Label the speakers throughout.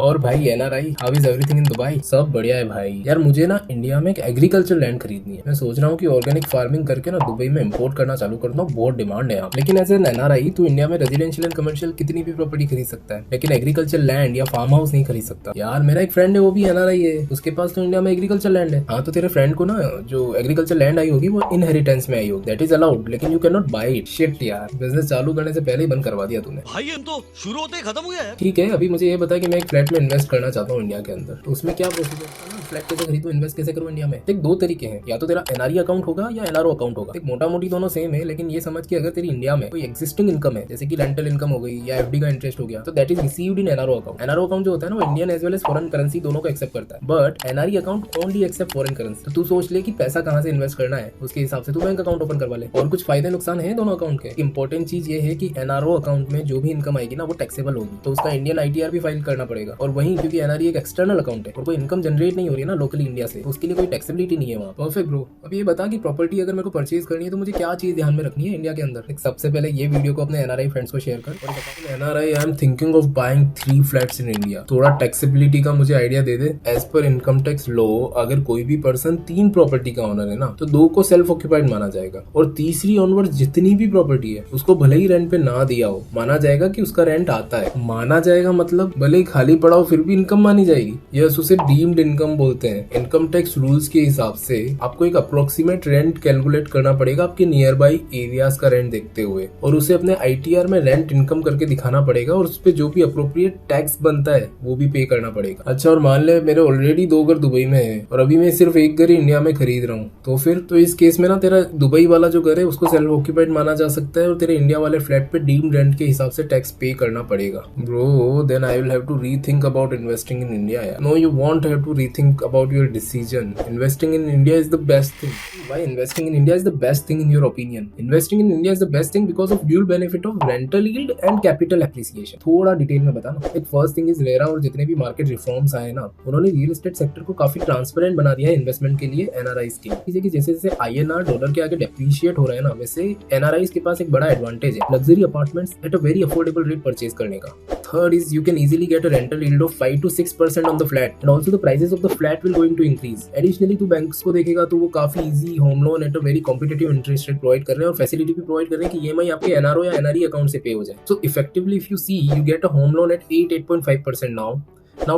Speaker 1: और भाई NRI, how is everything in Dubai? सब बढ़िया है भाई। यार मुझे ना इंडिया में एक एग्रीकल्चर लैंड खरीदनी है। मैं सोच रहा हूँ कि ऑर्गेनिक फार्मिंग करके ना दुबई में इंपोर्ट करना चालू कर दूं। बहुत डिमांड है यहाँ। लेकिन एज एन एनआरआई तू इंडिया में रेजिडेंशियल एंड कमर्शियल कितनी भी प्रॉपर्टी खरीद सकता है, लेकिन एग्रीकल्चर लैंड या फार्म हाउस नहीं खरीद सकता। यार मेरा एक फ्रेंड है, वो भी एनआरआई है, उसके पास तो इंडिया में एग्रीकल्चर लैंड है। हाँ तो तेरे फ्रेंड को ना जो एग्रीकल्चर लैंड आई होगी वो इनहेरिटेंस में आई होगी, दैट इज अलाउड, लेकिन you can not buy it. Shit यार, बिजनेस चालू करने से पहले ही बंद करवा दिया तूने।
Speaker 2: भाई हम तो शुरू होते ही खत्म हो गया है।
Speaker 1: ठीक है, अभी मुझे ये बता कि मैं एक फ्लैट में इन्वेस्ट करना चाहता हूँ इंडिया के अंदर, तो उसमें क्या प्रोसीजर है? फ्लैट कैसे खरीदूं, इन्वेस्ट कैसे करूं इंडिया में? देख दो तरीके हैं, या तो तेरा एनआरई अकाउंट होगा या एनआरओ अकाउंट होगा। देख मोटा मोटी दोनों सेम है, लेकिन ये समझ के अगर तेरी इंडिया में कोई एक्जिस्टिंग इनकम है, जैसे कि रेंटल इनकम हो गई या एफडी का इंटरेस्ट हो गया, तो that is received in NRO account. NRO account जो होता है ना, वो Indian as well as foreign currency दोनों को एक्सेप्ट करता है, but NRE account only accept foreign currency. तो तू सोच ले कि पैसा कहाँ से इन्वेस्ट करना है, उसके हिसाब से तू बैंक अकाउंट ओपन करवा ले। और कुछ फायदे नुकसान है दोनों अकाउंट के। इंपॉर्टेंट चीज ये है कि एनआरओ अकाउंट में जो भी इनकम आएगी ना, वो टैक्सेबल होगी, तो उसका इंडियन आईटीआर भी फाइल करना पड़ेगा। और वहीं क्योंकि एनआरई एक एक्सटर्नल अकाउंट है और कोई इनकम जनरेट नहीं हो रही है ना लोकली इंडिया से, तो उसके लिए कोई टैक्सेबिलिटी नहीं है वहाँ। Perfect bro. अब ये बता कि प्रॉपर्टी अगर मेरे को परचेज करनी है तो मुझे क्या चीज ध्यान में रखनी है इंडिया के अंदर? सबसे पहले ये वीडियो को अपने एनआरआई फ्रेंड्स को शेयर कर और बता, NRI I am thinking of buying 3 flats in India. थोड़ा टैक्सेबिलिटी का मुझे आइडिया दे दे। As per income tax law, अगर कोई भी पर्सन 3 प्रॉपर्टी का ओनर है ना, तो 2 को सेल्फ ऑक्यूपाइड माना जाएगा, और तीसरी ऑनवर्ड जितनी भी प्रॉपर्टी है उसको भले ही रेंट पे ना दिया हो, माना जाएगा कि उसका रेंट आता है। माना जाएगा मतलब भले ही खाली पड़ा हो फिर भी इनकम मानी जाएगी। यस, उसे डीम्ड इनकम बोलते हैं। इनकम टैक्स रूल्स के हिसाब से आपको एक अप्रोक्सीमेट रेंट कैलकुलेट करना पड़ेगा आपके नियर बाई एरियाज का रेंट देखते हुए, और उसे अपने आईटीआर में रेंट इनकम करके दिखाना पड़ेगा, और उस पे जो भी अप्रोप्रिएट टैक्स बनता है वो भी पे करना पड़ेगा। अच्छा, और मान ले मेरे ऑलरेडी 2 घर दुबई में है और अभी मैं सिर्फ एक घर इंडिया में खरीद रहा हूँ, तो फिर तो इस केस में ना तेरा दुबई वाला जो घर है उसको सेल्फ ऑक्यूपाइड माना जा सकता है, और तेरे इंडिया वाले फ्लैट पे डीम्ड रेंट के हिसाब से टैक्स पे करना पड़ेगा। Bro then I will have to rethink about investing in India. No, you won't have to rethink about your decision. Investing in India is the best thing. Why investing in India is the best thing in your opinion? Investing in India is the best thing because of dual benefit of rental yield and capital appreciation. थोड़ा detail में बता ना। एक first thing is RERA और जितने भी market reforms आए ना, उन्होंने रियल एस्टेट सेक्टर को काफी ट्रांसपेरेंट बना दिया है इन्वेस्टमेंट के लिए एनआरआईज के लिए। जैसे जैसे आईएनआर डॉलर के आगे डेप्रिशिएट हो रहा है ना, वैसे एनआरआईज के पास एक बड़ा एडवांटेज है luxury apartments at a very affordable rate purchase करने का। Third is you can easily get a rental yield of 5 to 6% on the flat, and also the prices of the flat will going to increase. Additionally, तू banks को देखेगा तो वो काफी easy home loan at a very competitive interest rate provide कर रहे हैं, और फैसिलिटी भी प्रोवाइड कर रहे हैं कि ईएमआई आपके एनआरओ या एनआरई अकाउंट से पे हो जाए। So effectively if you see, you get a home loan at 8.5% now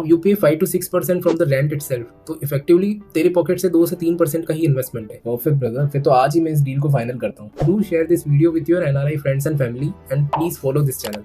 Speaker 1: you pay 5 to 6% from the rent itself. तो इफेक्टिवली तेरे पॉकेट से 2 से 3% का ही इन्वेस्टमेंट है। परफेक्ट ब्रदर, फिर तो आज ही मैं इस डील को फाइनल करता हूँ। Do share this video with your NRI friends and family, and please follow this channel.